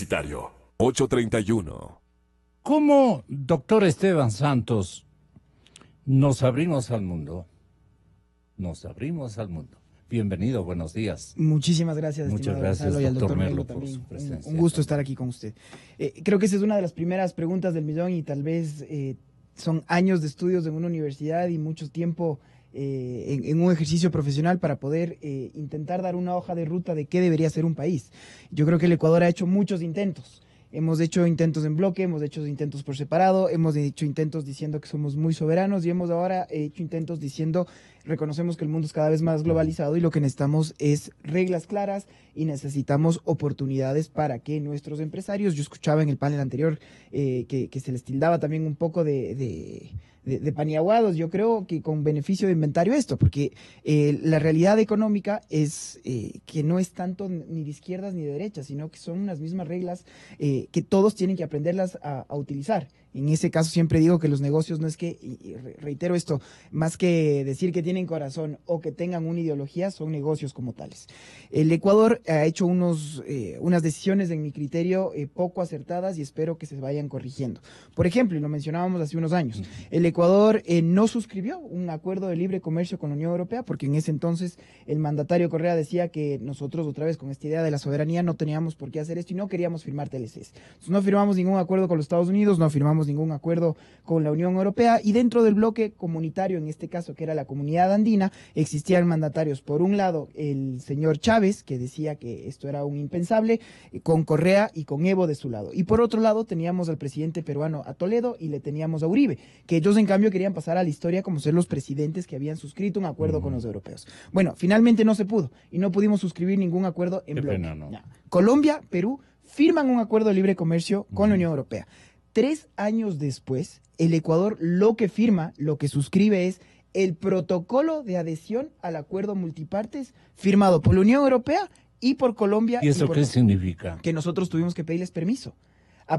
Universitario, 8:31. ¿Cómo, doctor Esteban Santos, nos abrimos al mundo? Nos abrimos al mundo. Bienvenido, buenos días. Muchísimas gracias, Muchas estimado gracias, Gonzalo, y al doctor doctor Merlo, Merlo por también. su presencia. Un gusto estar aquí con usted. Creo que esa es una de las primeras preguntas del millón y tal vez son años de estudios en una universidad y mucho tiempo en un ejercicio profesional para poder intentar dar una hoja de ruta de qué debería ser un país. Yo creo que el Ecuador ha hecho muchos intentos. Hemos hecho intentos en bloque, hemos hecho intentos por separado, hemos hecho intentos diciendo que somos muy soberanos y hemos ahora hecho intentos diciendo, reconocemos que el mundo es cada vez más globalizado y lo que necesitamos es reglas claras y necesitamos oportunidades para que nuestros empresarios, yo escuchaba en el panel anterior que se les tildaba también un poco de paniaguados, yo creo que con beneficio de inventario esto, porque la realidad económica es que no es tanto ni de izquierdas ni de derechas, sino que son unas mismas reglas que todos tienen que aprenderlas a utilizar. En ese caso siempre digo que los negocios no es que, y reitero esto, más que decir que tienen corazón o que tengan una ideología, son negocios como tales. El Ecuador ha hecho unas decisiones, en mi criterio, poco acertadas y espero que se vayan corrigiendo. Por ejemplo, y lo mencionábamos hace unos años, el Ecuador no suscribió un acuerdo de libre comercio con la Unión Europea porque en ese entonces el mandatario Correa decía que nosotros, otra vez con esta idea de la soberanía, no teníamos por qué hacer esto y no queríamos firmar TLCs. Entonces, no firmamos ningún acuerdo con los Estados Unidos, no firmamos ningún acuerdo con la Unión Europea y dentro del bloque comunitario, en este caso que era la comunidad andina, existían mandatarios, por un lado el señor Chávez, que decía que esto era un impensable, con Correa y con Evo de su lado, y por otro lado teníamos al presidente peruano a Toledo y le teníamos a Uribe, que ellos en cambio querían pasar a la historia como ser los presidentes que habían suscrito un acuerdo con los europeos. Bueno, finalmente no se pudo y no pudimos suscribir ningún acuerdo en bloque. Pena, ¿no? Colombia, Perú firman un acuerdo de libre comercio con la Unión Europea. 3 años después, el Ecuador lo que firma, lo que suscribe es el protocolo de adhesión al acuerdo multipartes firmado por la Unión Europea y por Colombia. ¿Y eso por qué significa? que nosotros tuvimos que pedirles permiso.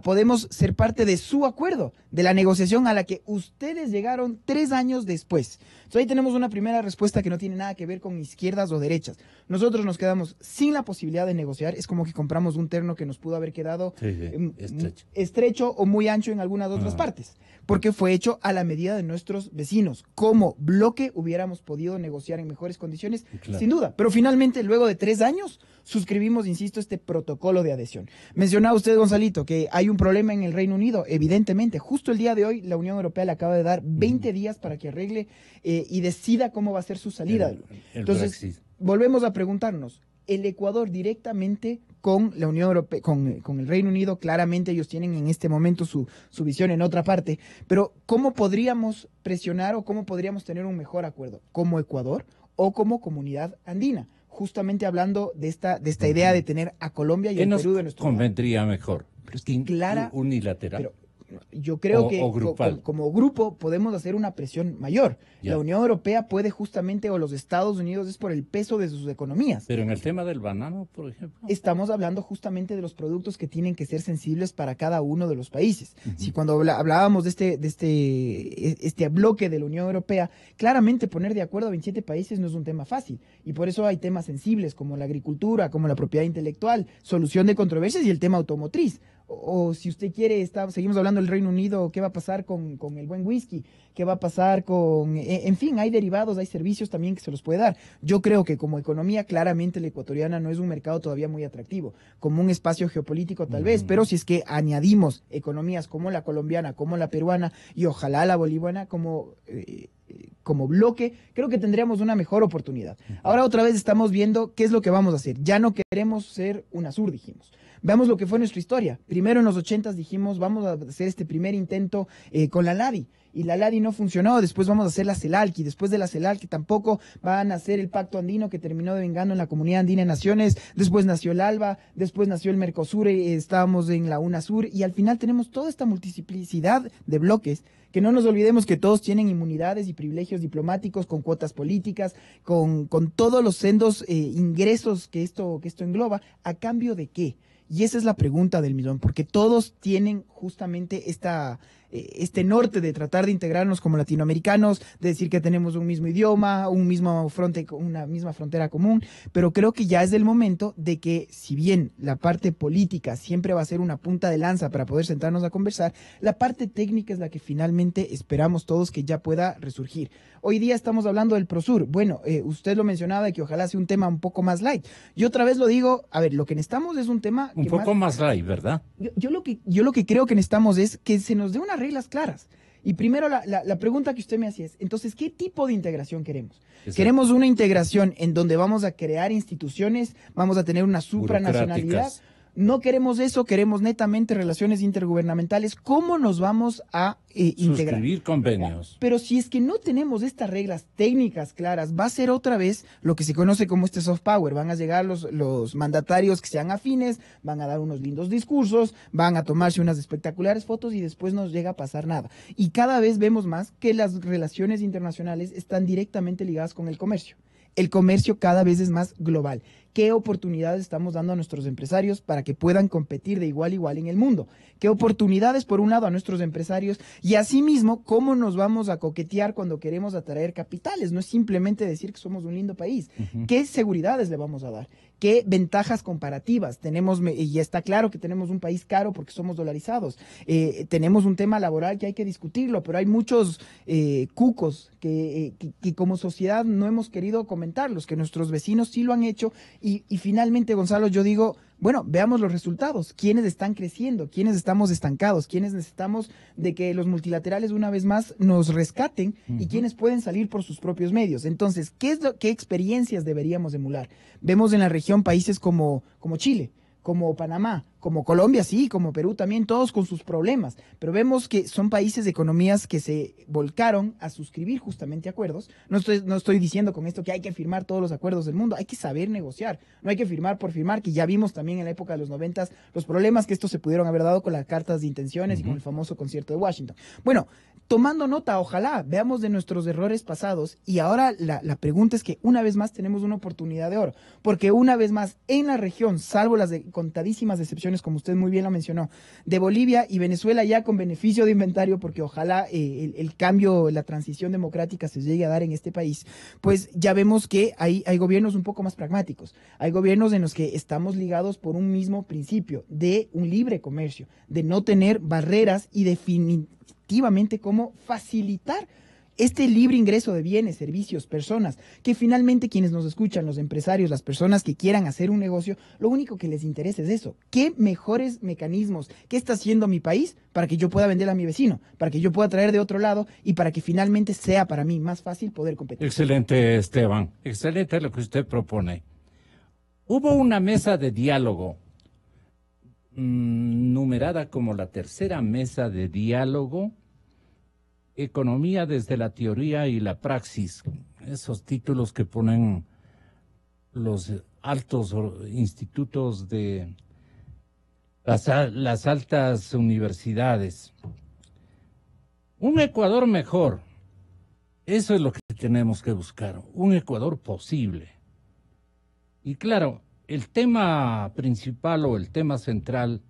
Podemos ser parte de su acuerdo, de la negociación a la que ustedes llegaron 3 años después. Entonces ahí tenemos una primera respuesta que no tiene nada que ver con izquierdas o derechas. Nosotros nos quedamos sin la posibilidad de negociar. Es como que compramos un terno que nos pudo haber quedado estrecho o muy ancho en algunas otras partes, porque fue hecho a la medida de nuestros vecinos. Como bloque hubiéramos podido negociar en mejores condiciones, sin duda. Pero finalmente, luego de 3 años, suscribimos, insisto, este protocolo de adhesión. Mencionaba usted, Gonzalito, que hay un problema en el Reino Unido. Evidentemente, justo el día de hoy, la Unión Europea le acaba de dar 20 días para que arregle y decida cómo va a ser su salida. Entonces, Brexit. Volvemos a preguntarnos, el Ecuador directamente con la Unión Europea, con el Reino Unido, claramente ellos tienen en este momento su visión en otra parte, pero ¿cómo podríamos presionar o cómo podríamos tener un mejor acuerdo? ¿Como Ecuador o como comunidad andina? Justamente hablando de esta idea de tener a Colombia y el Perú de nuestro lado. ¿Qué nos convendría mejor? Pero es que clara, unilateral. Pero yo creo que como grupo podemos hacer una presión mayor. La Unión Europea puede justamente, o los Estados Unidos, es por el peso de sus economías. Pero en el tema del banano, por ejemplo. Estamos hablando justamente de los productos que tienen que ser sensibles para cada uno de los países. Si cuando hablábamos de este bloque de la Unión Europea, claramente poner de acuerdo a 27 países no es un tema fácil. Y por eso hay temas sensibles como la agricultura, como la propiedad intelectual, solución de controversias y el tema automotriz. O si usted quiere, seguimos hablando del Reino Unido, ¿qué va a pasar con el buen whisky? ¿Qué va a pasar con...? En fin, hay derivados, hay servicios también que se los puede dar. Yo creo que como economía, claramente la ecuatoriana no es un mercado todavía muy atractivo, como un espacio geopolítico tal vez, pero si es que añadimos economías como la colombiana, como la peruana y ojalá la boliviana como bloque, creo que tendríamos una mejor oportunidad. Ahora otra vez estamos viendo qué es lo que vamos a hacer. Ya no queremos ser UNASUR, dijimos. Veamos lo que fue nuestra historia. Primero en los 80s dijimos, vamos a hacer este primer intento con la LADI. Y la LADI no funcionó, después vamos a hacer la CELALCI, después de la CELALCI tampoco van a hacer el Pacto Andino que terminó devengando en la Comunidad Andina de Naciones, después nació el ALBA, después nació el Mercosur, estábamos en la UNASUR y al final tenemos toda esta multiplicidad de bloques, que no nos olvidemos que todos tienen inmunidades y privilegios diplomáticos, con cuotas políticas, con todos los sendos ingresos que esto engloba, ¿a cambio de qué? Y esa es la pregunta del millón, porque todos tienen justamente esta este norte de tratar de integrarnos como latinoamericanos, de decir que tenemos un mismo idioma, una misma frontera común, pero creo que ya es el momento de que, si bien la parte política siempre va a ser una punta de lanza para poder sentarnos a conversar, la parte técnica es la que finalmente esperamos todos que ya pueda resurgir. Hoy día estamos hablando del Prosur. Bueno, usted lo mencionaba, que ojalá sea un tema un poco más light. Yo otra vez lo digo, a ver, lo que necesitamos es un tema un poco más light, ¿verdad? Yo lo que creo que necesitamos es que se nos dé unas reglas claras. Y primero la pregunta que usted me hacía es, entonces, ¿qué tipo de integración queremos? Exacto. ¿Queremos una integración en donde vamos a crear instituciones, vamos a tener una supranacionalidad? No queremos eso, queremos netamente relaciones intergubernamentales. ¿Cómo nos vamos a integrar? Suscribir convenios. Pero si es que no tenemos estas reglas técnicas claras, va a ser otra vez lo que se conoce como este soft power. Van a llegar los mandatarios que sean afines, van a dar unos lindos discursos, van a tomarse unas espectaculares fotos y después no llega a pasar nada. Y cada vez vemos más que las relaciones internacionales están directamente ligadas con el comercio. El comercio cada vez es más global. ¿Qué oportunidades estamos dando a nuestros empresarios para que puedan competir de igual a igual en el mundo? ¿Qué oportunidades, por un lado, a nuestros empresarios? Y asimismo, ¿cómo nos vamos a coquetear cuando queremos atraer capitales? No es simplemente decir que somos un lindo país. ¿Qué seguridades le vamos a dar? ¿Qué ventajas comparativas? Y está claro que tenemos un país caro porque somos dolarizados. Tenemos un tema laboral que hay que discutirlo, pero hay muchos cucos que como sociedad no hemos querido comentarlos, que nuestros vecinos sí lo han hecho. Y finalmente, Gonzalo, yo digo, bueno, veamos los resultados. ¿Quiénes están creciendo? ¿Quiénes estamos estancados? ¿Quiénes necesitamos de que los multilaterales una vez más nos rescaten? ¿Y quiénes pueden salir por sus propios medios? Entonces, ¿qué experiencias deberíamos emular? Vemos en la región países como Chile, como Panamá, como Colombia, sí, como Perú también, todos con sus problemas, pero vemos que son países de economías que se volcaron a suscribir justamente acuerdos. No estoy diciendo con esto que hay que firmar todos los acuerdos del mundo, hay que saber negociar, no hay que firmar por firmar, que ya vimos también en la época de los 90 los problemas que estos se pudieron haber dado con las cartas de intenciones y con el famoso concierto de Washington. Bueno, tomando nota, ojalá veamos de nuestros errores pasados, y ahora la pregunta es que una vez más tenemos una oportunidad de oro, porque una vez más en la región, salvo las contadísimas excepciones, como usted muy bien lo mencionó, de Bolivia y Venezuela ya con beneficio de inventario, porque ojalá el cambio, la transición democrática se llegue a dar en este país, pues ya vemos que hay gobiernos un poco más pragmáticos, hay gobiernos en los que estamos ligados por un mismo principio de un libre comercio, de no tener barreras y definitivamente cómo facilitar este libre ingreso de bienes, servicios, personas, que finalmente quienes nos escuchan, los empresarios, las personas que quieran hacer un negocio, lo único que les interesa es eso. ¿Qué mejores mecanismos? ¿Qué está haciendo mi país para que yo pueda vender a mi vecino? Para que yo pueda traer de otro lado y para que finalmente sea para mí más fácil poder competir. Excelente, Esteban. Excelente lo que usted propone. Hubo una mesa de diálogo, numerada como la tercera mesa de diálogo, Economía desde la teoría y la praxis, esos títulos que ponen los altos institutos de las altas universidades. Un Ecuador mejor, eso es lo que tenemos que buscar, un Ecuador posible. Y claro, el tema principal o el tema central,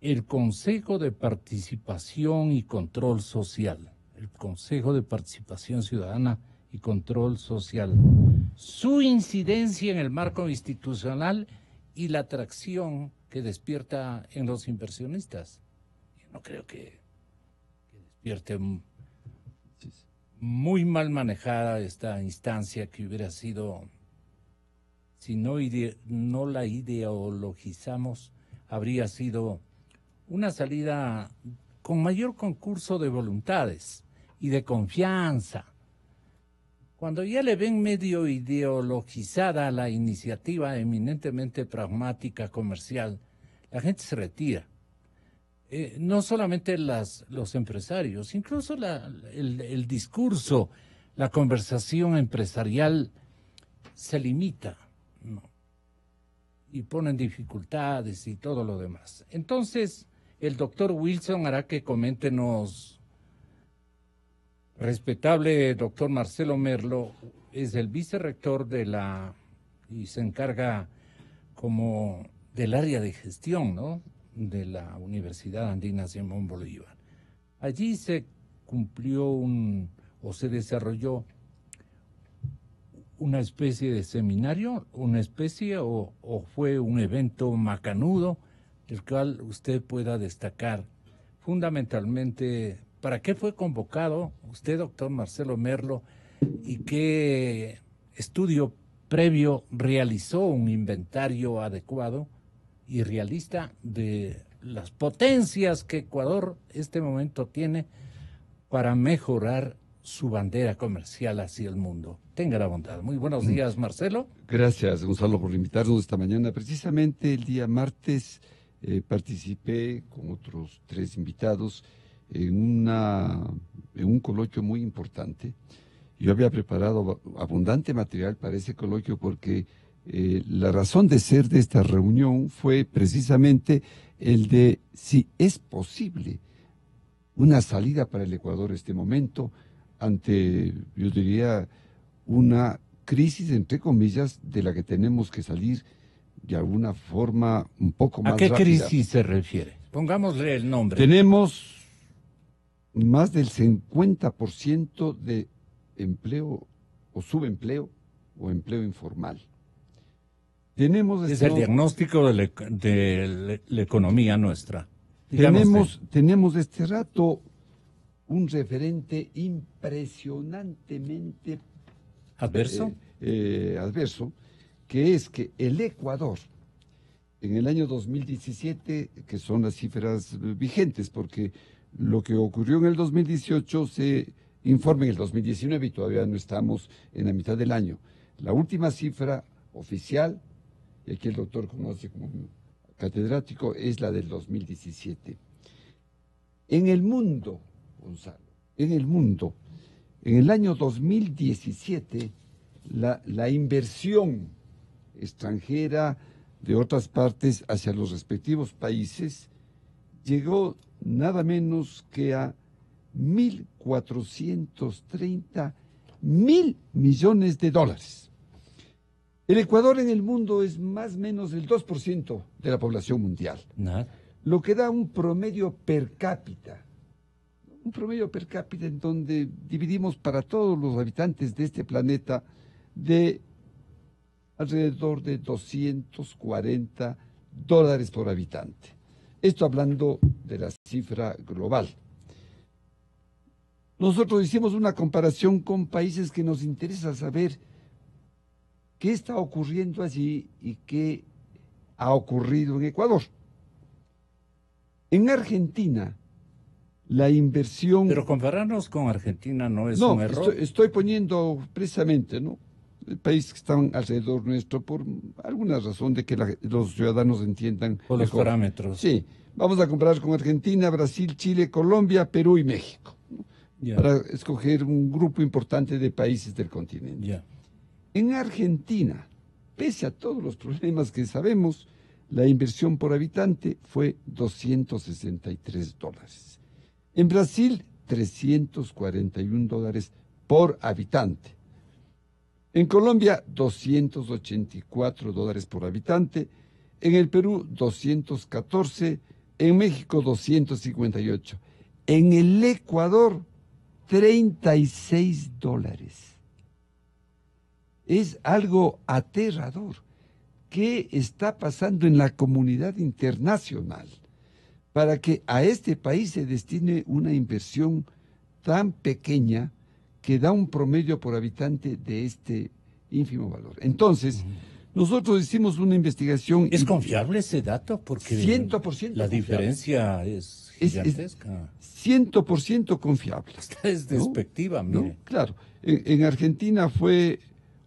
el Consejo de Participación y Control Social, el Consejo de Participación Ciudadana y Control Social, su incidencia en el marco institucional y la atracción que despierta en los inversionistas. Yo no creo que despierte muy mal manejada esta instancia, que hubiera sido, si no la ideologizamos, habría sido una salida con mayor concurso de voluntades y de confianza. Cuando ya le ven medio ideologizada la iniciativa eminentemente pragmática comercial, la gente se retira. No solamente los empresarios, incluso el discurso, la conversación empresarial se limita, ¿no? Y ponen dificultades y todo lo demás. Entonces, el doctor Wilson hará que coméntenos, respetable doctor Marcelo Merlo, es el vicerrector y se encarga como del área de gestión, ¿no?, de la Universidad Andina Simón Bolívar. Allí se cumplió o se desarrolló una especie de seminario, o fue un evento macanudo, del cual usted pueda destacar fundamentalmente para qué fue convocado usted, doctor Marcelo Merlo, y qué estudio previo realizó un inventario adecuado y realista de las potencias que Ecuador este momento tiene para mejorar su bandera comercial hacia el mundo. Tenga la bondad. Muy buenos días, Marcelo. Gracias, Gonzalo, por invitarnos esta mañana. Precisamente el día martes participé con otros 3 invitados en un coloquio muy importante. Yo había preparado abundante material para ese coloquio porque la razón de ser de esta reunión fue precisamente el de si es posible una salida para el Ecuador en este momento ante, yo diría, una crisis, entre comillas, de la que tenemos que salir de alguna forma un poco más rápida. ¿A qué crisis se refiere? Pongámosle el nombre. Tenemos más del 50% de empleo o subempleo o empleo informal. Es el diagnóstico de la economía nuestra. Tenemos este rato un referente impresionantemente adverso, que es que el Ecuador, en el año 2017, que son las cifras vigentes, porque lo que ocurrió en el 2018 se informa en el 2019 y todavía no estamos en la mitad del año. La última cifra oficial, y aquí el doctor conoce como catedrático, es la del 2017. En el mundo, Gonzalo, en el año 2017, la inversión extranjera de otras partes hacia los respectivos países llegó nada menos que a 1.430 mil millones de dólares. El Ecuador en el mundo es más o menos el 2% de la población mundial. Nada. Lo que da un promedio per cápita en donde dividimos para todos los habitantes de este planeta de alrededor de $240 por habitante. Esto hablando de la cifra global. Nosotros hicimos una comparación con países que nos interesa saber qué está ocurriendo allí y qué ha ocurrido en Ecuador. En Argentina, la inversión... Pero compararnos con Argentina no es un error. Estoy poniendo precisamente, ¿no?, el país que está alrededor nuestro por alguna razón de que los ciudadanos entiendan por los mejor. Parámetros. Sí, vamos a comparar con Argentina, Brasil, Chile, Colombia, Perú y México, ¿no? Para escoger un grupo importante de países del continente. En Argentina, pese a todos los problemas que sabemos, la inversión por habitante fue $263. En Brasil, $341 por habitante. En Colombia, $284 por habitante. En el Perú, 214. En México, 258. En el Ecuador, $36. Es algo aterrador. ¿Qué está pasando en la comunidad internacional para que a este país se destine una inversión tan pequeña que da un promedio por habitante de este ínfimo valor? Entonces, nosotros hicimos una investigación... ¿Es confiable ese dato? Porque 100% la diferencia es gigantesca. 100% confiable. Esta es despectiva, ¿no? mire. Claro. En Argentina fue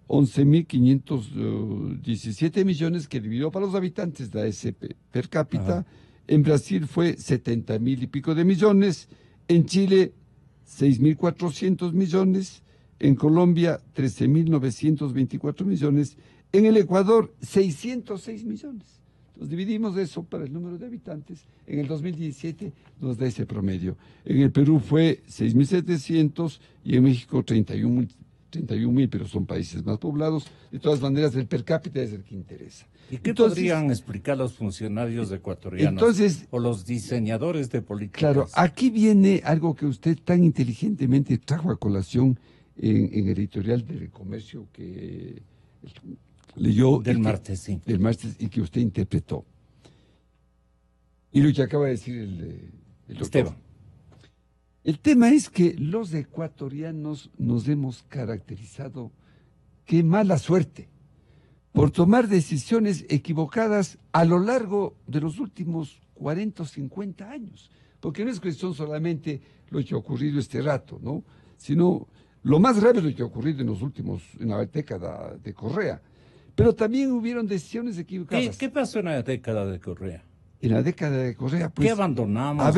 11.517 millones que dividió para los habitantes de ASP per cápita. Ajá. En Brasil fue 70.000 y pico de millones. En Chile, 6.400 millones. En Colombia, 13.924 millones. En el Ecuador, 606 millones. Entonces dividimos eso para el número de habitantes. En el 2017 nos da ese promedio. En el Perú fue 6.700 y en México 31.000, pero son países más poblados. De todas maneras, el per cápita es el que interesa. ¿Y qué podrían explicar los funcionarios ecuatorianos entonces, o los diseñadores de políticas? Claro, aquí viene algo que usted tan inteligentemente trajo a colación en el editorial del comercio que leyó. Del martes, sí. Del martes y que usted interpretó. Y lo que acaba de decir el doctor. Esteban. El tema es que los ecuatorianos nos hemos caracterizado, qué mala suerte, por tomar decisiones equivocadas a lo largo de los últimos 40 o 50 años. Porque no es cuestión solamente lo que ha ocurrido este rato, ¿no? Sino lo más grave es lo que ha ocurrido en la década de Correa. Pero también hubieron decisiones equivocadas. ¿Qué pasó en la década de Correa? En la década de Correa, pues, ¿Qué abandonamos?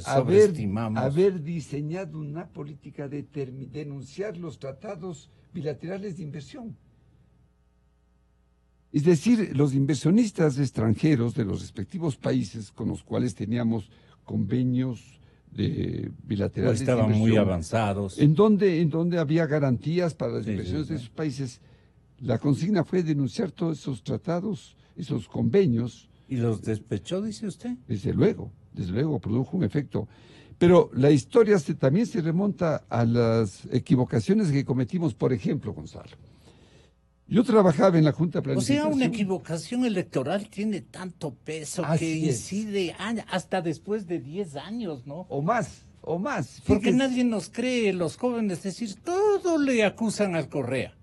Sobreestimamos. Haber diseñado una política de denunciar los tratados bilaterales de inversión. Es decir, los inversionistas extranjeros de los respectivos países con los cuales teníamos convenios bilaterales de estaban inversión, muy avanzados. En donde había garantías para las inversiones de sí. esos países. La consigna fue denunciar todos esos tratados, esos convenios. ¿Y los despechó, dice usted? Desde luego, produjo un efecto. Pero la historia también se remonta a las equivocaciones que cometimos, por ejemplo, Gonzalo. Yo trabajaba en la Junta de Planificación. O sea, una equivocación electoral tiene tanto peso que incide hasta después de 10 años, ¿no? O más. Porque nadie nos cree, los jóvenes, es decir, todo le acusan al Correa.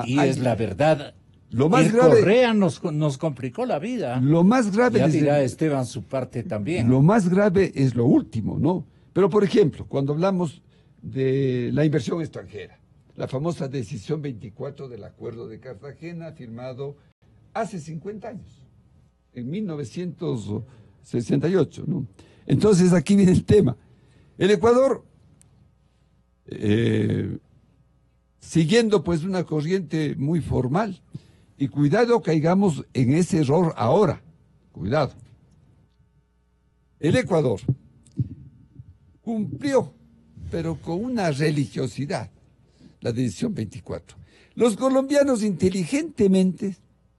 Y es la verdad. Lo más grave, Correa nos complicó la vida. Lo más grave ya dirá Esteban su parte también. Lo más grave es lo último, ¿no? Pero, por ejemplo, cuando hablamos de la inversión extranjera, la famosa decisión 24 del Acuerdo de Cartagena, firmado hace 50 años, en 1968, ¿no? Entonces, aquí viene el tema. El Ecuador, siguiendo pues una corriente muy formal, y cuidado caigamos en ese error ahora, cuidado. El Ecuador cumplió, pero con una religiosidad, la decisión 24. Los colombianos inteligentemente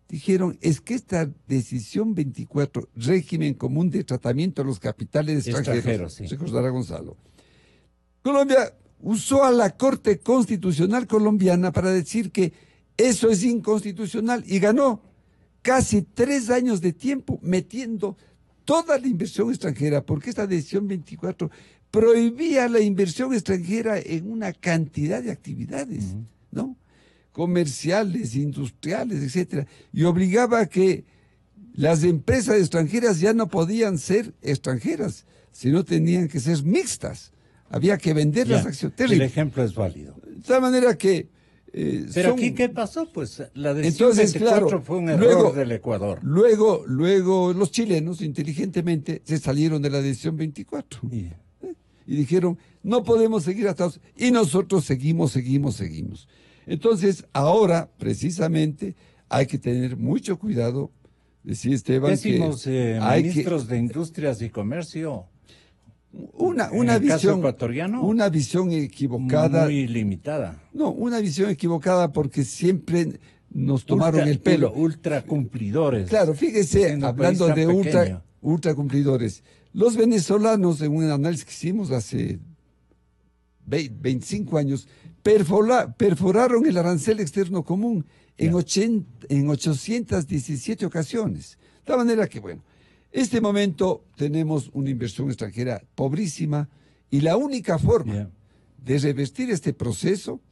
dijeron, es que esta decisión 24, régimen común de tratamiento de los capitales extranjeros, sí. Recordará Gonzalo. Colombia usó a la Corte Constitucional colombiana para decir que eso es inconstitucional y ganó casi 3 años de tiempo metiendo toda la inversión extranjera, porque esta decisión 24 prohibía la inversión extranjera en una cantidad de actividades, ¿no? Comerciales, industriales, etcétera, y obligaba a que las empresas extranjeras ya no podían ser extranjeras, sino tenían que ser mixtas. Había que vender las acciones. El ejemplo es válido. De tal manera que... Pero aquí, ¿qué pasó? Pues la decisión 24 fue un error del Ecuador. Luego los chilenos, inteligentemente, se salieron de la decisión 24. Y dijeron, no podemos seguir hasta... Y nosotros seguimos. Entonces, ahora, precisamente, hay que tener mucho cuidado. Decía Esteban, Pésimos ministros de Industrias y Comercio. Una visión ecuatoriano, una visión equivocada, muy limitada. No, una visión equivocada porque siempre nos tomaron el pelo. Ultra cumplidores. Claro, fíjese, hablando de ultra cumplidores. Los venezolanos, en un análisis que hicimos hace 25 años, perforaron el arancel externo común en 817 ocasiones. De tal manera que, bueno, este momento tenemos una inversión extranjera pobrísima y la única forma de revertir este proceso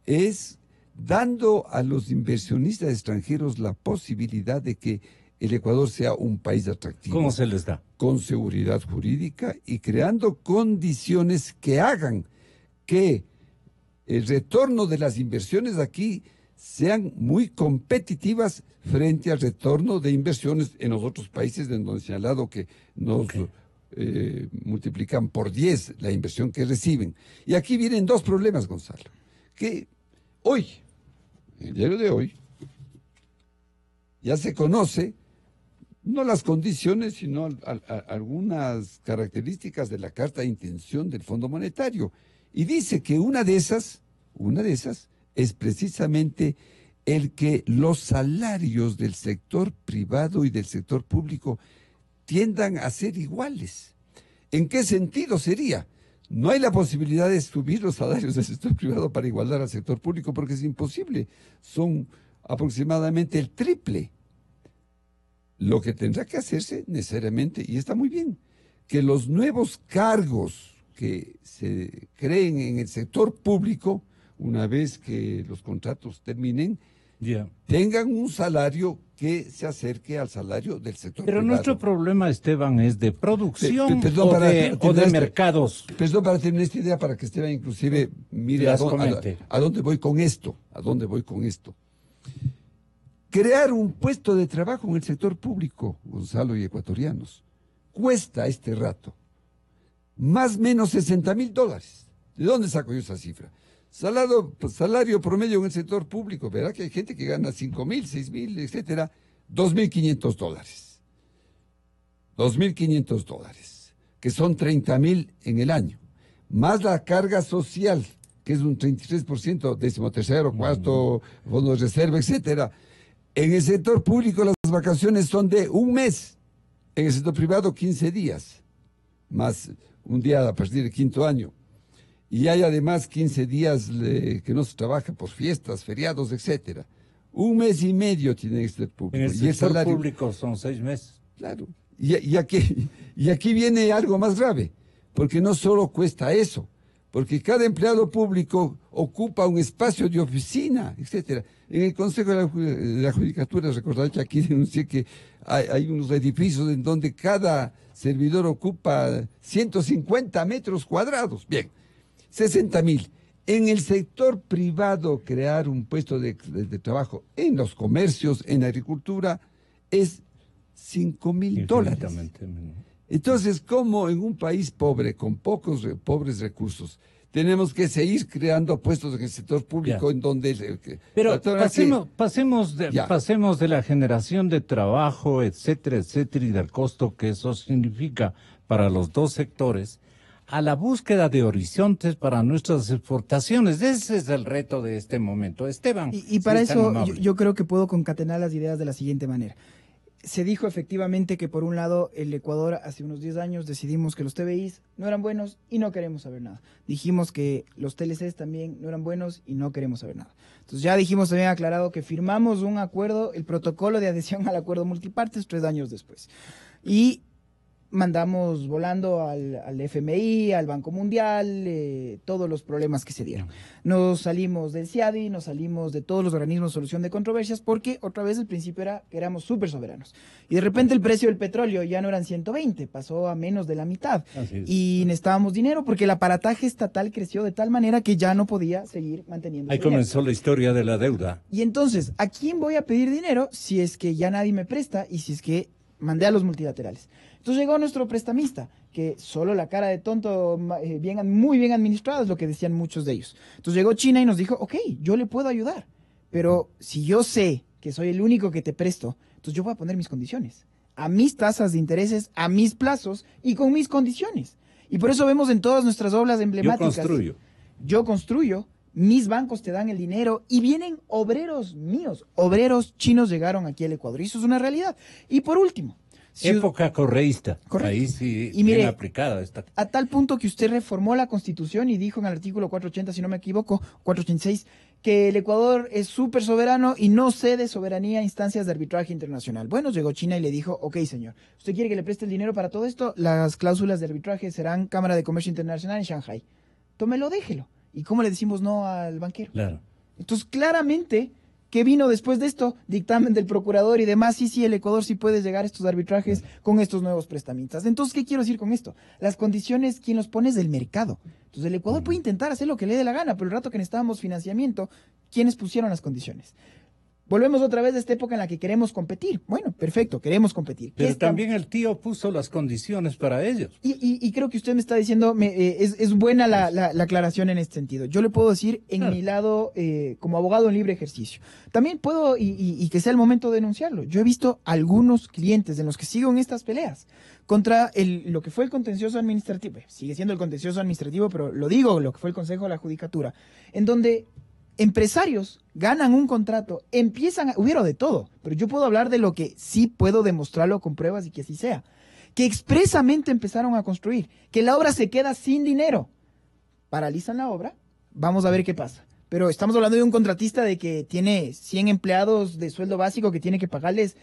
es dando a los inversionistas extranjeros la posibilidad de que el Ecuador sea un país atractivo. ¿Cómo se les da? Con seguridad jurídica y creando condiciones que hagan que el retorno de las inversiones aquí sean muy competitivas frente al retorno de inversiones en los otros países donde han señalado que nos multiplican por 10 la inversión que reciben. Y aquí vienen 2 problemas, Gonzalo, que hoy, en el diario de hoy, ya se conoce no las condiciones, sino algunas características de la carta de intención del Fondo Monetario. Y dice que una de esas es precisamente el que los salarios del sector privado y del sector público tiendan a ser iguales. ¿En qué sentido sería? No hay la posibilidad de subir los salarios del sector privado para igualar al sector público porque es imposible. Son aproximadamente el triple. Lo que tendrá que hacerse necesariamente, y está muy bien, que los nuevos cargos que se creen en el sector público, una vez que los contratos terminen, tengan un salario que se acerque al salario del sector Pero privado. nuestro problema, Esteban, es de producción Perdón, o de mercados. Perdón, para terminar esta idea, para que Esteban inclusive mire a dónde voy con esto. Crear un puesto de trabajo en el sector público, Gonzalo y ecuatorianos, cuesta a este rato más o menos $60,000. ¿De dónde saco yo esa cifra? Salario promedio en el sector público, verá que hay gente que gana 5,000, 6,000, etcétera, $2,500. $2,500, que son 30,000 en el año, más la carga social, que es un 33%, 13º, cuarto, fondo de reserva, etcétera. En el sector público las vacaciones son de un mes, en el sector privado 15 días, más un día a partir del 5º año. Y hay además 15 días que no se trabaja por fiestas, feriados, etcétera. Un mes y medio tiene este público. En el sector público son 6 meses. Claro. Y aquí viene algo más grave, porque no solo cuesta eso, porque cada empleado público ocupa un espacio de oficina, etcétera. En el Consejo de la Judicatura, recordad que aquí denuncié que hay unos edificios en donde cada servidor ocupa 150 metros cuadrados. Bien, 60,000. En el sector privado, crear un puesto de trabajo en los comercios, en la agricultura, es $5,000. Entonces, ¿cómo en un país pobre, con pobres recursos, tenemos que seguir creando puestos en el sector público en donde... Pero pasemos de la generación de trabajo, etcétera, etcétera, y del costo que eso significa para los dos sectores, a la búsqueda de horizontes para nuestras exportaciones. Ese es el reto de este momento. Esteban. Y para eso yo creo que puedo concatenar las ideas de la siguiente manera. Se dijo efectivamente que por un lado el Ecuador hace unos 10 años decidimos que los TBIs no eran buenos y no queremos saber nada. Dijimos que los TLCs también no eran buenos y no queremos saber nada. Entonces ya dijimos también aclarado que firmamos un acuerdo, el protocolo de adhesión al acuerdo multipartes 3 años después. Y mandamos volando al FMI, al Banco Mundial, todos los problemas que se dieron. Nos salimos del CIADI, nos salimos de todos los organismos de solución de controversias, porque otra vez el principio era que éramos súper soberanos. Y de repente el precio del petróleo ya no eran 120, pasó a menos de la mitad. Y necesitábamos dinero porque el aparataje estatal creció de tal manera que ya no podía seguir manteniendo. Ahí comenzó la historia de la deuda. Y entonces, ¿a quién voy a pedir dinero si es que ya nadie me presta y si es que mandé a los multilaterales? Entonces llegó nuestro prestamista, que solo la cara de tonto, muy bien administrado, es lo que decían muchos de ellos. Entonces llegó China y nos dijo, ok, yo le puedo ayudar, pero si yo sé que soy el único que te presto, entonces yo voy a poner mis condiciones, a mis tasas de intereses, a mis plazos y con mis condiciones. Y por eso vemos en todas nuestras obras emblemáticas. Yo construyo, mis bancos te dan el dinero y vienen obreros míos, obreros chinos llegaron aquí al Ecuador y eso es una realidad. Y por último, época correísta. Correcto. Ahí sí, y mire, bien aplicada esta. A tal punto que usted reformó la Constitución y dijo en el artículo 480, si no me equivoco, 486, que el Ecuador es súper soberano y no cede soberanía a instancias de arbitraje internacional. Bueno, llegó China y le dijo, ok, señor, ¿usted quiere que le preste el dinero para todo esto? Las cláusulas de arbitraje serán Cámara de Comercio Internacional en Shanghái. Tómelo, déjelo. ¿Y cómo le decimos no al banquero? Claro. Entonces, claramente, ¿qué vino después de esto? Dictamen del procurador y demás. Sí, el Ecuador sí puede llegar a estos arbitrajes con estos nuevos prestamistas. Entonces, ¿qué quiero decir con esto? Las condiciones, ¿quién los pone? Es del mercado. Entonces, el Ecuador puede intentar hacer lo que le dé la gana, pero el rato que necesitábamos financiamiento, ¿quiénes pusieron las condiciones? Volvemos otra vez a esta época en la que queremos competir. Bueno, perfecto, queremos competir. Pero también el tío puso las condiciones para ellos. Y creo que usted me está diciendo, es buena la aclaración en este sentido. Yo le puedo decir en mi lado, como abogado en libre ejercicio. También puedo, y que sea el momento de denunciarlo. Yo he visto algunos clientes en los que sigo en estas peleas contra lo que fue el contencioso administrativo. Sigue siendo el contencioso administrativo, pero lo digo, lo que fue el Consejo de la Judicatura, en donde empresarios ganan un contrato, hubieron de todo, pero yo puedo hablar de lo que sí puedo demostrarlo con pruebas y que así sea, que expresamente empezaron a construir, que la obra se queda sin dinero, paralizan la obra, vamos a ver qué pasa. Pero estamos hablando de un contratista de que tiene 100 empleados de sueldo básico que tiene que pagarles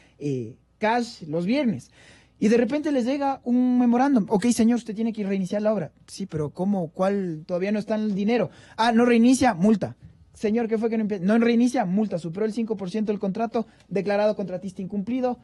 cash los viernes. Y de repente les llega un memorándum. Ok, señor, usted tiene que reiniciar la obra. Sí, pero ¿cómo? ¿Cuál? Todavía no está el dinero. Ah, no reinicia, multa. Señor, ¿qué fue que no empieza? No reinicia, multa. Superó el 5% del contrato, declarado contratista incumplido,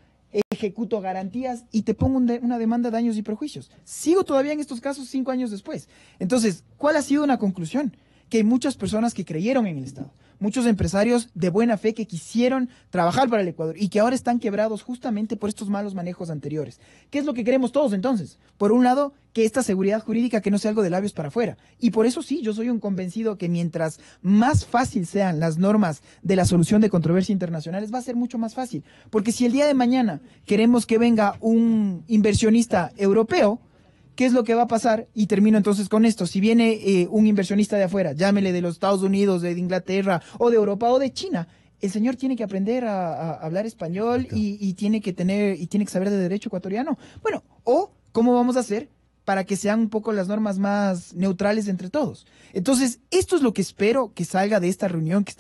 ejecuto garantías y te pongo una demanda de daños y perjuicios. Sigo todavía en estos casos 5 años después. Entonces, ¿cuál ha sido una conclusión? Que hay muchas personas que creyeron en el Estado, muchos empresarios de buena fe que quisieron trabajar para el Ecuador y que ahora están quebrados justamente por estos malos manejos anteriores. ¿Qué es lo que queremos todos entonces? Por un lado, que esta seguridad jurídica que no sea algo de labios para afuera. Y por eso sí, yo soy un convencido que mientras más fácil sean las normas de la solución de controversias internacionales, va a ser mucho más fácil. Porque si el día de mañana queremos que venga un inversionista europeo, ¿qué es lo que va a pasar? Y termino entonces con esto. Si viene un inversionista de afuera, llámele de los Estados Unidos, de Inglaterra, o de Europa, o de China, el señor tiene que aprender a hablar español y tiene que saber de derecho ecuatoriano. Bueno, o ¿cómo vamos a hacer para que sean un poco las normas más neutrales entre todos? Entonces, esto es lo que espero que salga de esta reunión que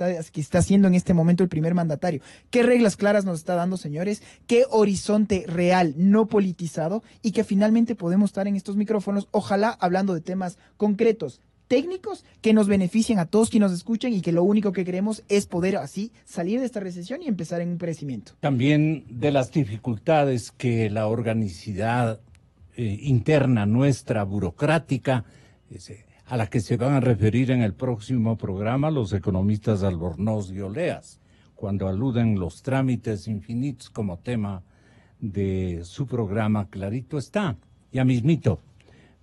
está haciendo en este momento el primer mandatario. ¿Qué reglas claras nos está dando, señores? ¿Qué horizonte real, no politizado? Y que finalmente podemos estar en estos micrófonos, ojalá hablando de temas concretos, técnicos, que nos beneficien a todos quienes nos escuchen y que lo único que queremos es poder así salir de esta recesión y empezar en un crecimiento. También de las dificultades que la organicidad interna nuestra, burocrática, a la que se van a referir en el próximo programa los economistas Albornoz y Oleas, cuando aluden los trámites infinitos como tema de su programa, clarito está, ya mismito.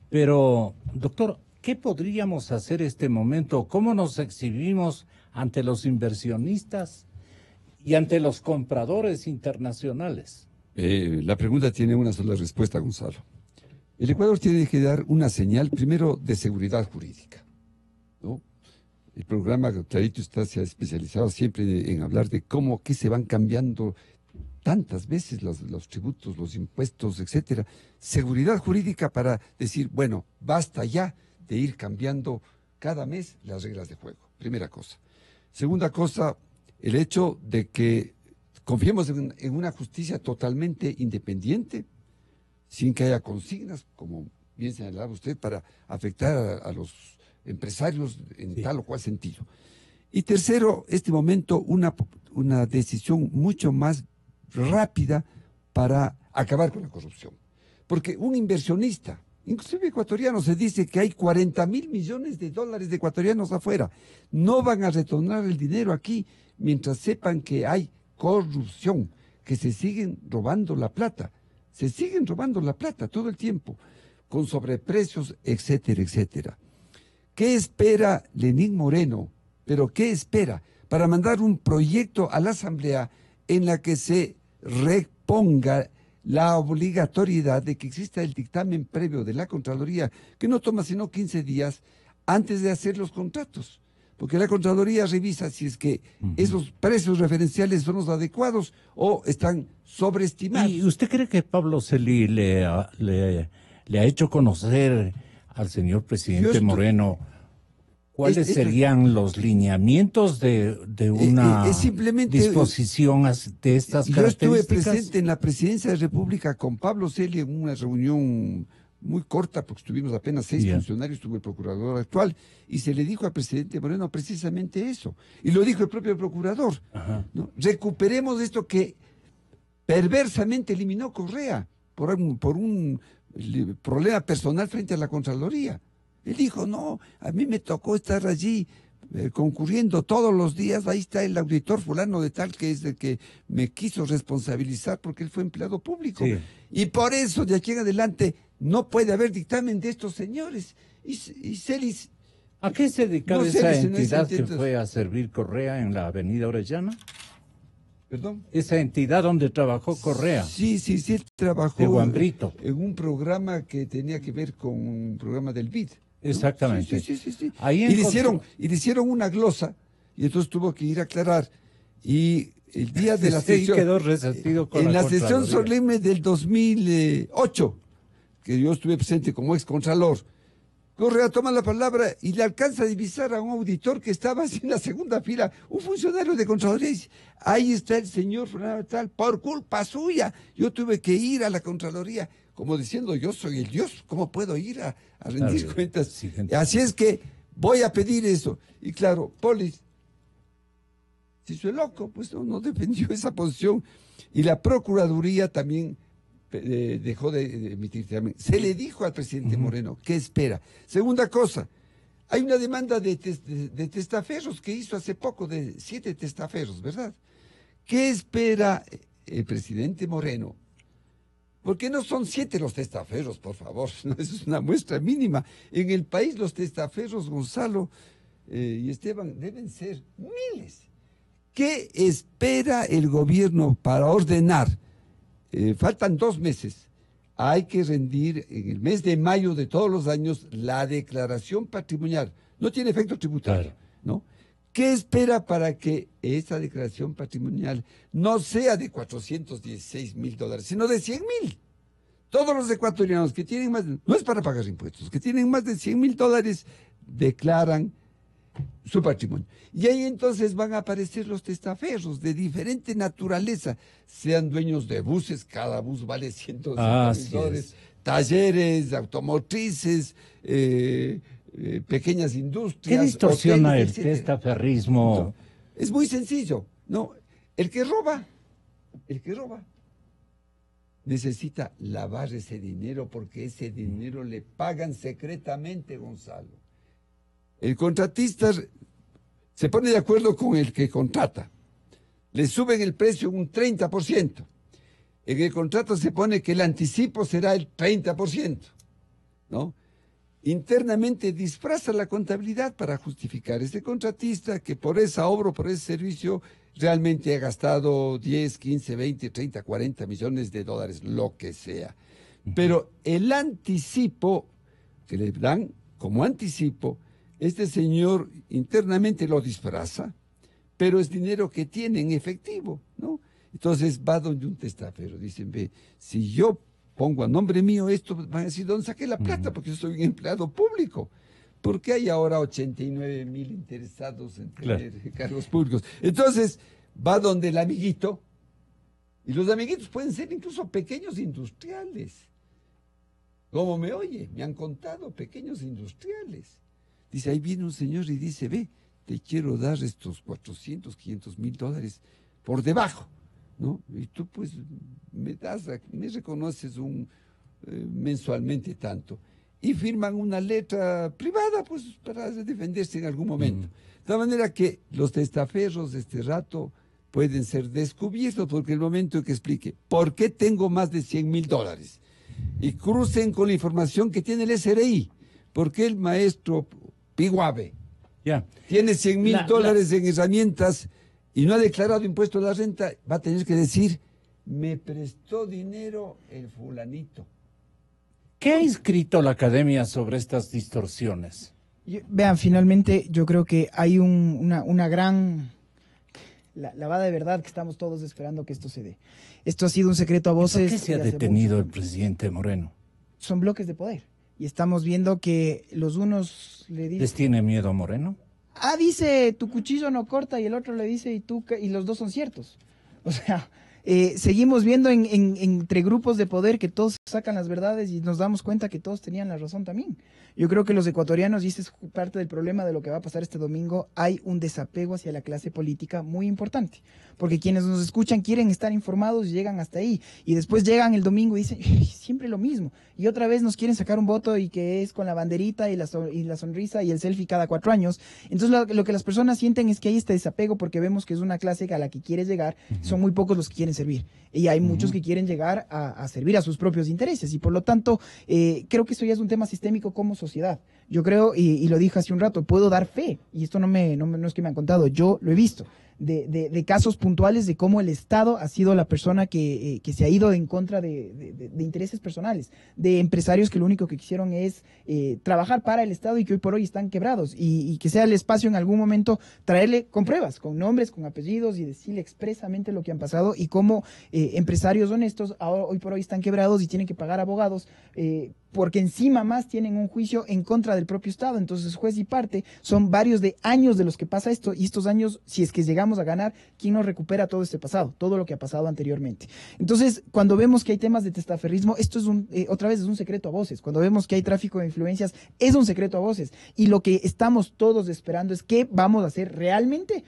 Pero, doctor, ¿qué podríamos hacer este momento? ¿Cómo nos exhibimos ante los inversionistas y ante los compradores internacionales? La pregunta tiene una sola respuesta, Gonzalo. El Ecuador tiene que dar una señal, primero, de seguridad jurídica, ¿no? El programa Clarito se ha especializado siempre en hablar de qué se van cambiando tantas veces los tributos, los impuestos, etcétera. Seguridad jurídica para decir, bueno, basta ya de ir cambiando cada mes las reglas de juego. Primera cosa. Segunda cosa, el hecho de que confiemos en una justicia totalmente independiente, sin que haya consignas, como bien señalaba usted, para afectar a los empresarios en tal o cual sentido. Y tercero, este momento, una decisión mucho más rápida para acabar con la corrupción. Porque un inversionista, inclusive ecuatoriano, se dice que hay 40.000 millones de dólares de ecuatorianos afuera. No van a retornar el dinero aquí mientras sepan que hay corrupción, que se siguen robando la plata. Se siguen robando la plata todo el tiempo, con sobreprecios, etcétera, etcétera. ¿Qué espera Lenín Moreno? ¿Pero qué espera? Para mandar un proyecto a la Asamblea en la que se reponga la obligatoriedad de que exista el dictamen previo de la Contraloría, que no toma sino 15 días antes de hacer los contratos. Porque la Contraloría revisa si es que esos precios referenciales son los adecuados o están sobreestimados. ¿Y usted cree que Pablo Celi le ha hecho conocer al señor presidente Moreno cuáles serían los lineamientos de una disposición de estas características? Yo estuve presente en la Presidencia de la República con Pablo Celi en una reunión muy corta, porque estuvimos apenas 6 funcionarios, estuvo el procurador actual, y se le dijo al presidente Moreno precisamente eso. Y lo dijo el propio procurador, ¿no? Recuperemos esto que perversamente eliminó Correa por un problema personal frente a la Contraloría. Él dijo, no, a mí me tocó estar allí concurriendo todos los días, ahí está el auditor fulano de tal, que es el que me quiso responsabilizar porque él fue empleado público. Sí. Y por eso, de aquí en adelante, no puede haber dictamen de estos señores. Y Celis... ¿A qué se dedicaba esa entidad que fue a servir Correa en la Avenida Orellana? ¿Perdón? Esa entidad donde trabajó Correa. Sí, trabajó de Guambrito. En un programa que tenía que ver con un programa del BID. ¿No? Exactamente. Sí. Ahí y le hicieron una glosa y entonces tuvo que ir a aclarar. Y el día de la Sí, sesión, quedó resentido con en la Contraloría. sesión solemne del 2008, que yo estuve presente como ex contralor, Correa toma la palabra y le alcanza a divisar a un auditor que estaba así en la segunda fila, un funcionario de Contraloría, y dice, ahí está el señor Fernando tal, por culpa suya, yo tuve que ir a la Contraloría, como diciendo, yo soy el Dios, ¿cómo puedo ir a rendir Claro, cuentas? sí, gente. Así es que voy a pedir eso. Y claro, Polis, si soy loco, pues no defendió esa posición. Y la Procuraduría también dejó de emitir dictamen. Se le dijo al presidente Moreno, ¿qué espera? Segunda cosa, hay una demanda de testaferros que hizo hace poco, de 7 testaferros, ¿verdad? ¿Qué espera el presidente Moreno? Porque no son 7 los testaferros, por favor, no, eso es una muestra mínima. En el país los testaferros, Gonzalo y Esteban, deben ser miles. ¿Qué espera el gobierno para ordenar? Faltan 2 meses. Hay que rendir en el mes de mayo de todos los años la declaración patrimonial. No tiene efecto tributario, Claro. ¿no? ¿Qué espera para que esa declaración patrimonial no sea de $416,000, sino de 100,000? Todos los ecuatorianos que tienen más, no es para pagar impuestos, que tienen más de $100,000 declaran su patrimonio. Y ahí entonces van a aparecer los testaferros de diferente naturaleza, sean dueños de buses, cada bus vale $150,000, talleres, automotrices, pequeñas industrias. ¿Qué distorsiona hoteles, el etcétera. testaferrismo? No, es muy sencillo, ¿no? El que roba, necesita lavar ese dinero porque ese dinero le pagan secretamente, Gonzalo. El contratista se pone de acuerdo con el que contrata. Le suben el precio un 30%. En el contrato se pone que el anticipo será el 30%, ¿no? Internamente disfraza la contabilidad para justificar ese contratista que por esa obra o por ese servicio realmente ha gastado 10, 15, 20, 30, 40 millones de dólares, lo que sea. Pero el anticipo que le dan como anticipo, este señor internamente lo disfraza, pero es dinero que tiene en efectivo, ¿no? Entonces va donde un testaferro, dicen, ve, si yo pongo a nombre mío esto, van a decir, ¿dónde saqué la plata? Porque yo soy un empleado público. ¿Por qué hay ahora 89,000 interesados en tener cargos públicos? Entonces va donde el amiguito, y los amiguitos pueden ser incluso pequeños industriales. ¿Cómo me oye? Me han contado pequeños industriales. Dice, ahí viene un señor y dice, ve, te quiero dar estos 400, 500 mil dólares por debajo, ¿no? Y tú pues me reconoces mensualmente tanto. Y firman una letra privada, pues, para defenderse en algún momento. De tal manera que los testaferros de este rato pueden ser descubiertos, porque el momento en que explique por qué tengo más de 100,000 dólares y crucen con la información que tiene el SRI, porque el maestro Piguave tiene 100,000 dólares en herramientas y no ha declarado impuesto a la renta, va a tener que decir, me prestó dinero el fulanito. ¿Qué ha escrito la academia sobre estas distorsiones? Vean, finalmente yo creo que hay una gran lavada de verdad que estamos todos esperando que esto se dé. Esto ha sido un secreto a voces. ¿Por qué se ha detenido el presidente Moreno? Son bloques de poder. Y estamos viendo que los unos le dicen... ¿Les tiene miedo Moreno? Dice, tu cuchillo no corta, y el otro le dice, y los dos son ciertos. O sea, seguimos viendo entre grupos de poder que todos sacan las verdades y nos damos cuenta que todos tenían la razón también. Yo creo que los ecuatorianos, y este es parte del problema de lo que va a pasar este domingo, hay un desapego hacia la clase política muy importante. Porque quienes nos escuchan quieren estar informados y llegan hasta ahí. Y después llegan el domingo y dicen, siempre lo mismo. Y otra vez nos quieren sacar un voto y que es con la banderita y la sonrisa y el selfie cada 4 años. Entonces lo que las personas sienten es que hay este desapego porque vemos que es una clase a la que quiere llegar. Son muy pocos los que quieren servir. Y hay muchos que quieren llegar a servir a sus propios intereses. Y por lo tanto, creo que eso ya es un tema sistémico como sociedad. Yo creo, y lo dije hace un rato, puedo dar fe, y esto no es que me han contado, yo lo he visto, de casos puntuales de cómo el Estado ha sido la persona que se ha ido en contra de intereses personales, de empresarios que lo único que quisieron es trabajar para el Estado y que hoy por hoy están quebrados, y que sea el espacio en algún momento traerle con pruebas, con nombres, con apellidos y decirle expresamente lo que han pasado y cómo empresarios honestos hoy por hoy están quebrados y tienen que pagar abogados porque encima más tienen un juicio en contra del propio Estado. Entonces, juez y parte son varios de años de los que pasa esto, y estos años, si es que llegamos a ganar, ¿quién nos recupera todo este pasado? Todo lo que ha pasado anteriormente. Entonces, cuando vemos que hay temas de testaferrismo, esto es otra vez es un secreto a voces. Cuando vemos que hay tráfico de influencias, es un secreto a voces. Y lo que estamos todos esperando es qué vamos a hacer realmente.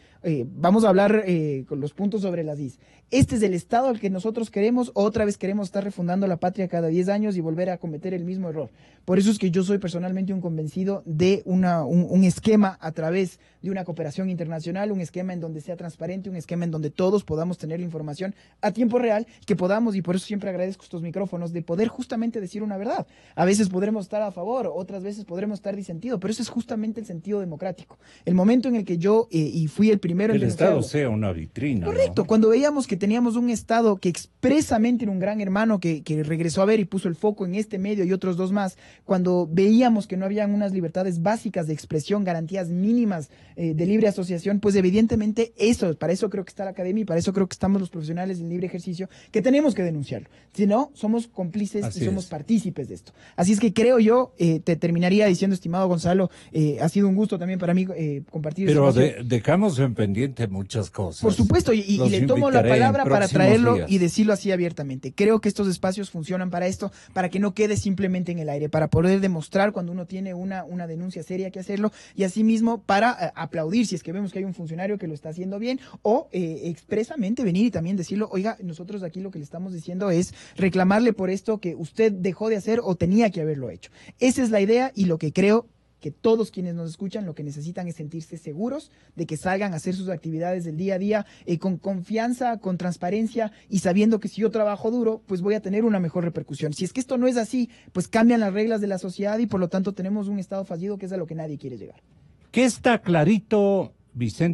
Vamos a hablar con los puntos sobre las is. ¿Este es el Estado al que nosotros queremos o otra vez queremos estar refundando la patria cada 10 años y volver a cometer el mismo error? Por eso es que yo soy personalmente un convencido de un esquema a través de una cooperación internacional, un esquema en donde sea transparente, un esquema en donde todos podamos tener la información a tiempo real, que podamos, y por eso siempre agradezco estos micrófonos, de poder justamente decir una verdad. A veces podremos estar a favor, otras veces podremos estar disentidos, pero ese es justamente el sentido democrático. El momento en el que yo, y fui el primero en el Estado sea una vitrina. Correcto, ¿no? Cuando veíamos que teníamos un Estado que expresamente era un gran hermano que regresó a ver y puso el foco en este medio y otros dos más, cuando veíamos que no habían unas libertades básicas de expresión, garantías mínimas de libre asociación, pues evidentemente para eso creo que está la academia y para eso creo que estamos los profesionales del libre ejercicio, que tenemos que denunciarlo. Si no, somos cómplices y somos partícipes de esto. Así es que creo yo, te terminaría diciendo, estimado Gonzalo, ha sido un gusto también para mí compartir. Pero dejamos en pendiente muchas cosas. Por supuesto, y le tomo la palabra para traerlo y decirlo así abiertamente. Creo que estos espacios funcionan para esto, para que no quede simplemente en el aire, para poder demostrar cuando uno tiene una denuncia seria que hacerlo, y asimismo para aplaudir si es que vemos que hay un funcionario que lo está haciendo bien, o expresamente venir y también decirlo, oiga, nosotros aquí lo que le estamos diciendo es reclamarle por esto que usted dejó de hacer o tenía que haberlo hecho. Esa es la idea, y lo que creo que todos quienes nos escuchan lo que necesitan es sentirse seguros de que salgan a hacer sus actividades del día a día con confianza, con transparencia, y sabiendo que si yo trabajo duro, pues voy a tener una mejor repercusión. Si es que esto no es así, pues cambian las reglas de la sociedad y por lo tanto tenemos un Estado fallido, que es a lo que nadie quiere llegar. ¿Qué está clarito, Vicente?